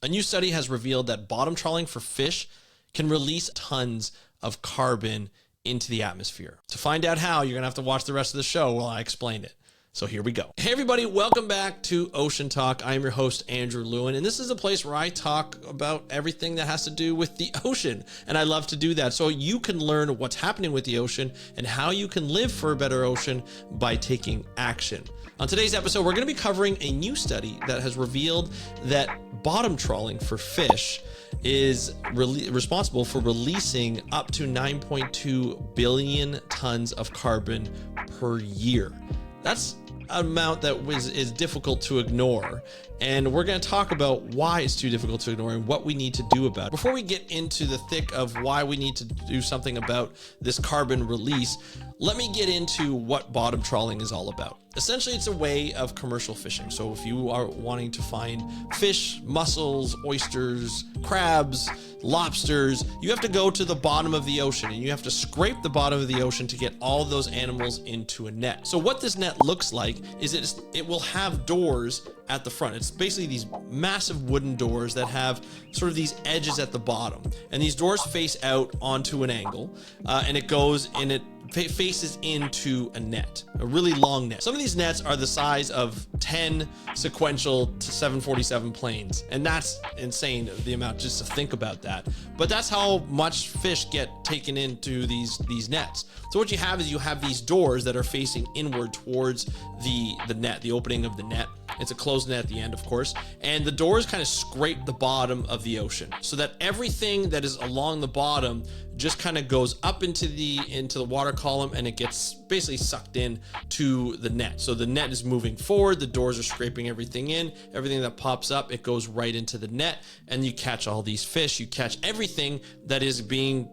A new study has revealed that bottom trawling for fish can release tons of carbon into the atmosphere. To find out how, you're gonna have to watch the rest of the show while I explain it. So here we go. Hey everybody, welcome back to Ocean Talk. I'm your host, Andrew Lewin, and this is a place where I talk about everything that has to do with the ocean. And I love to do that. So you can learn what's happening with the ocean and how you can live for a better ocean by taking action. On today's episode, we're gonna be covering a new study that has revealed that bottom trawling for fish is responsible for releasing up to 9.2 billion tons of carbon per year. That's an amount that is difficult to ignore, and we're going to talk about why it's too difficult to ignore and what we need to do about it. Before we get into the thick of why we need to do something about this carbon release, let me get into what bottom trawling is all about. Essentially, it's a way of commercial fishing. So if you are wanting to find fish, mussels, oysters, crabs, lobsters, you have to go to the bottom of the ocean and you have to scrape the bottom of the ocean to get all those animals into a net. So what this net looks like is it will have doors at the front. It's basically these massive wooden doors that have sort of these edges at the bottom. And these doors face out onto an angle, and it goes and it faces into a net, a really long net. Some of these nets are the size of 10 sequential to 747 planes, and that's insane, the amount, just to think about that. But that's how much fish get taken into these nets. So what you have is you have these doors that are facing inward towards the net, the opening of the net. It's a closed net at the end, of course, and the doors kind of scrape the bottom of the ocean so that everything that is along the bottom just kind of goes up into the water column, and it gets basically sucked in to the net. So the net is moving forward, the doors are scraping everything in, everything that pops up, it goes right into the net, and you catch all these fish, you catch everything that is being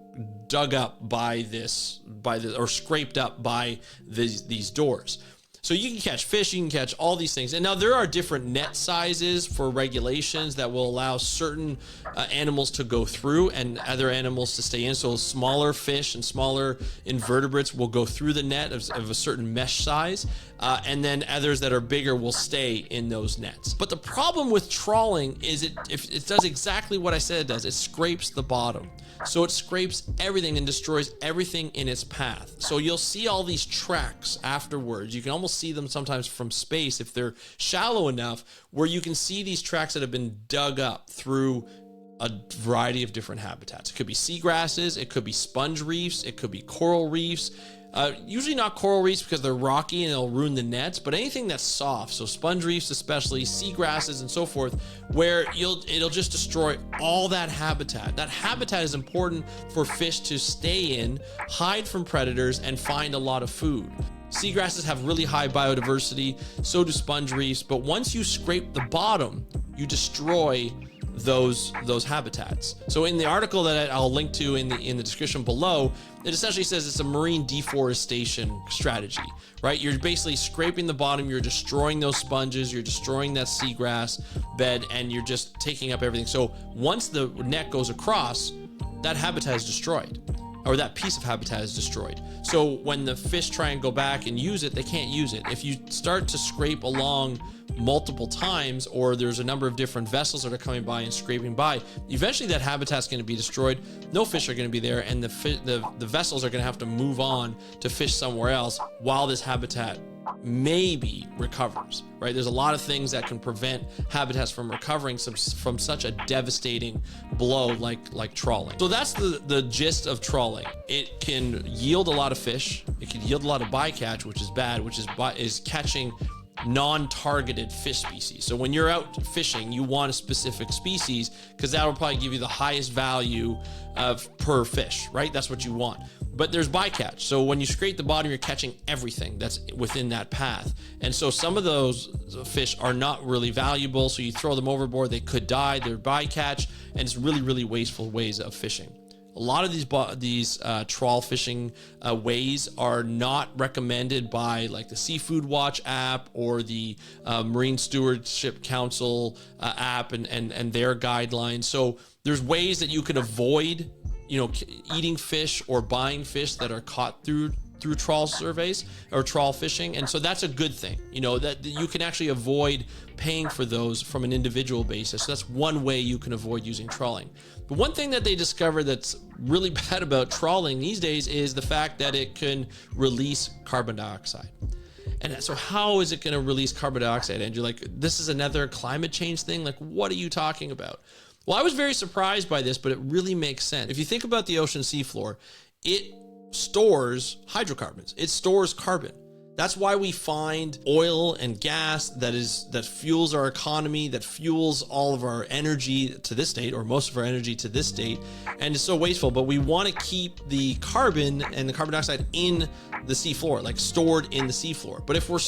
dug up or scraped up by these doors. So you can catch fish, you can catch all these things. And now there are different net sizes for regulations that will allow certain animals to go through and other animals to stay in. So smaller fish and smaller invertebrates will go through the net of a certain mesh size. And then others that are bigger will stay in those nets. But the problem with trawling is it does exactly what I said it does. It scrapes the bottom. So it scrapes everything and destroys everything in its path. So you'll see all these tracks afterwards. You can almost see them sometimes from space if they're shallow enough, where you can see these tracks that have been dug up through a variety of different habitats. It could be seagrasses, it could be sponge reefs, it could be coral reefs. Usually not coral reefs because they're rocky and they'll ruin the nets, but anything that's soft, so sponge reefs especially, seagrasses and so forth, where it'll just destroy all that habitat. That habitat is important for fish to stay in, hide from predators, and find a lot of food. Seagrasses have really high biodiversity, so do sponge reefs, but once you scrape the bottom, you destroy those habitats. So in the article that I'll link to in the description below, it essentially says it's a marine deforestation strategy, right? You're basically scraping the bottom, you're destroying those sponges, you're destroying that seagrass bed, and you're just taking up everything. So once the net goes across, that habitat is destroyed, or that piece of habitat is destroyed. So when the fish try and go back and use it, they can't use it. If you start to scrape along multiple times, or there's a number of different vessels that are coming by and scraping by, eventually that habitat's going to be destroyed. No fish are going to be there, and the vessels are going to have to move on to fish somewhere else while this habitat maybe recovers, right? There's a lot of things that can prevent habitats from recovering from such a devastating blow like trawling. So that's the gist of trawling. It can yield a lot of fish. It can yield a lot of bycatch, which is bad, which is catching non-targeted fish species. So when you're out fishing, you want a specific species because that will probably give you the highest value per fish, right? That's what you want. But there's bycatch. So when you scrape the bottom, you're catching everything that's within that path. And so some of those fish are not really valuable. So you throw them overboard, they could die, they're bycatch, and it's really, really wasteful ways of fishing. A lot of these trawl fishing ways are not recommended by like the Seafood Watch app or the Marine Stewardship Council app and their guidelines. So there's ways that you can avoid, eating fish or buying fish that are caught through through trawl surveys or trawl fishing. And so that's a good thing, you know, that you can actually avoid paying for those from an individual basis. So that's one way you can avoid using trawling. But one thing that they discovered that's really bad about trawling these days is the fact that it can release carbon dioxide. And so how is it going to release carbon dioxide? And you're like, this is another climate change thing? Like, what are you talking about? Well, I was very surprised by this, but it really makes sense. If you think about the ocean seafloor, it stores hydrocarbons. It stores carbon. That's why we find oil and gas that fuels our economy, that fuels all of our energy to this date, or most of our energy to this date, and it's so wasteful. But we want to keep the carbon and the carbon dioxide in the seafloor, like stored in the seafloor. But if we're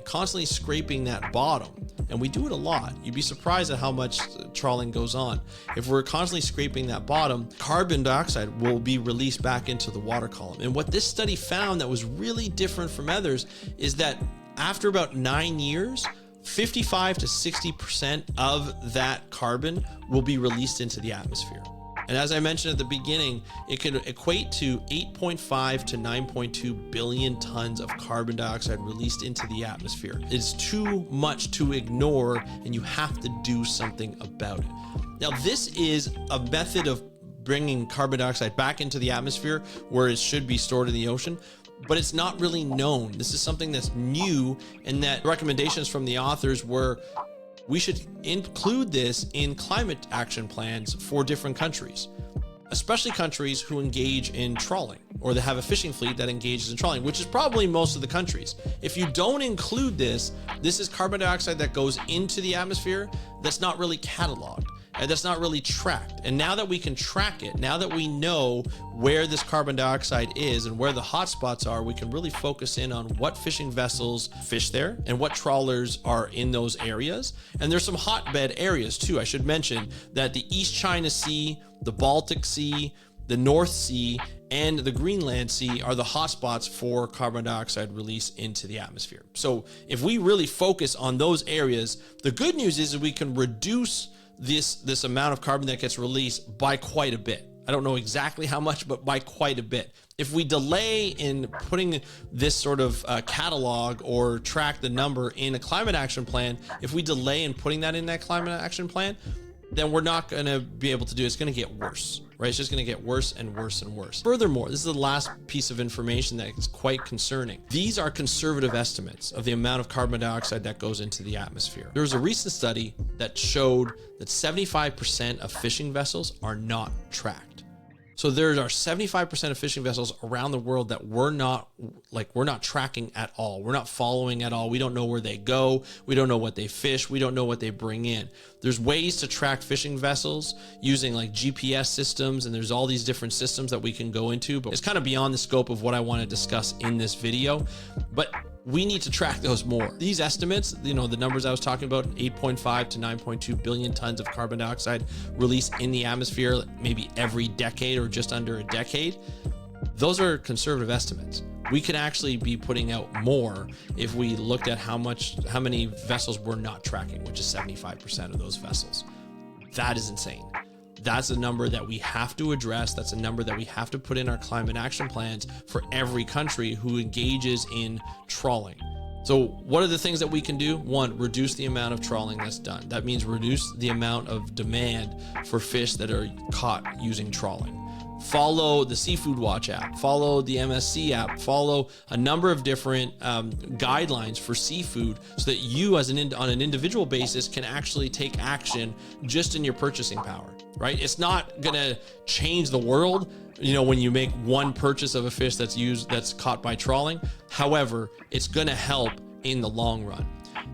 constantly scraping that bottom, and we do it a lot, you'd be surprised at how much trawling goes on. If we're constantly scraping that bottom, carbon dioxide will be released back into the water column. And what this study found that was really different from others is that after about 9 years, 55 to 60% of that carbon will be released into the atmosphere. And as I mentioned at the beginning, it could equate to 8.5 to 9.2 billion tons of carbon dioxide released into the atmosphere. It's too much to ignore, and you have to do something about it. Now, this is a method of bringing carbon dioxide back into the atmosphere where it should be stored in the ocean, but it's not really known. This is something that's new, and that recommendations from the authors were we should include this in climate action plans for different countries, especially countries who engage in trawling, or that have a fishing fleet that engages in trawling, which is probably most of the countries. If you don't include this, this is carbon dioxide that goes into the atmosphere that's not really cataloged, and that's not really tracked. And now that we can track it, now that we know where this carbon dioxide is and where the hotspots are, we can really focus in on what fishing vessels fish there and what trawlers are in those areas. And there's some hotbed areas too. I should mention that the East China Sea, the Baltic Sea, the North Sea, and the Greenland Sea are the hotspots for carbon dioxide release into the atmosphere. So if we really focus on those areas, the good news is that we can reduce this amount of carbon that gets released by quite a bit. I don't know exactly how much, but by quite a bit. If we delay in putting this sort of catalog or track the number in a climate action plan, if we delay in putting that in that climate action plan, then we're not going to be able to do it. It's going to get worse, right? It's just going to get worse and worse and worse. Furthermore, this is the last piece of information that is quite concerning. These are conservative estimates of the amount of carbon dioxide that goes into the atmosphere. There was a recent study that showed that 75% of fishing vessels are not tracked. So there are 75% of fishing vessels around the world that we're not tracking at all. We're not following at all. We don't know where they go. We don't know what they fish. We don't know what they bring in. There's ways to track fishing vessels using like GPS systems, and there's all these different systems that we can go into, but it's kind of beyond the scope of what I want to discuss in this video. But we need to track those more. These estimates, you know, the numbers I was talking about, 8.5 to 9.2 billion tons of carbon dioxide released in the atmosphere, maybe every decade or just under a decade. Those are conservative estimates. We could actually be putting out more if we looked at how many vessels we're not tracking, which is 75% of those vessels. That is insane. That's a number that we have to address. That's a number that we have to put in our climate action plans for every country who engages in trawling. So what are the things that we can do? One, reduce the amount of trawling that's done. That means reduce the amount of demand for fish that are caught using trawling. Follow the Seafood Watch app, follow the MSC app, follow a number of different guidelines for seafood so that you on an individual basis can actually take action just in your purchasing power, right? It's not gonna change the world, you know, when you make one purchase of a fish that's caught by trawling. However, it's gonna help in the long run.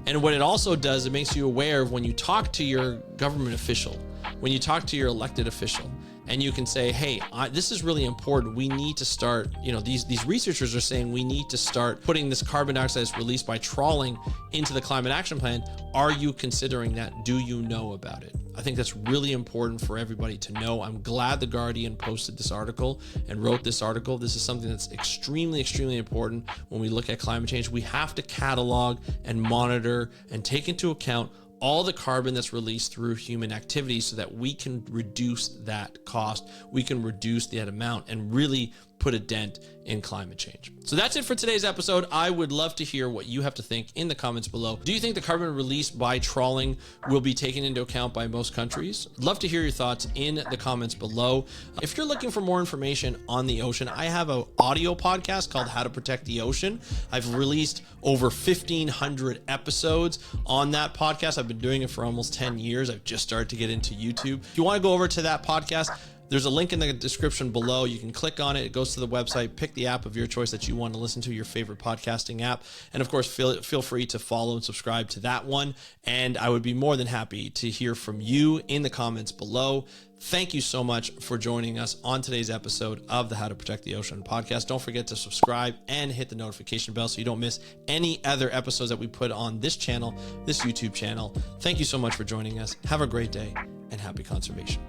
And what it also does, it makes you aware of when you talk to your government official, when you talk to your elected official, and you can say, hey, this is really important. We need to start, you know, these researchers are saying we need to start putting this carbon dioxide that's released by trawling into the climate action plan. Are you considering that? Do you know about it? I think that's really important for everybody to know. I'm glad The Guardian posted this article and wrote this article. This is something that's extremely, extremely important when we look at climate change. We have to catalog and monitor and take into account all the carbon that's released through human activity so that we can reduce that cost, we can reduce that amount, and really put a dent in climate change. So that's it for today's episode. I would love to hear what you have to think in the comments below. Do you think the carbon released by trawling will be taken into account by most countries? Love to hear your thoughts in the comments below. If you're looking for more information on the ocean, I have an audio podcast called How to Protect the Ocean. I've released over 1,500 episodes on that podcast. I've been doing it for almost 10 years. I've just started to get into YouTube. If you want to go over to that podcast, there's a link in the description below. You can click on it. It goes to the website. Pick the app of your choice that you want to listen to, your favorite podcasting app. And of course, feel free to follow and subscribe to that one. And I would be more than happy to hear from you in the comments below. Thank you so much for joining us on today's episode of the How to Protect the Ocean podcast. Don't forget to subscribe and hit the notification bell so you don't miss any other episodes that we put on this channel, this YouTube channel. Thank you so much for joining us. Have a great day and happy conservation.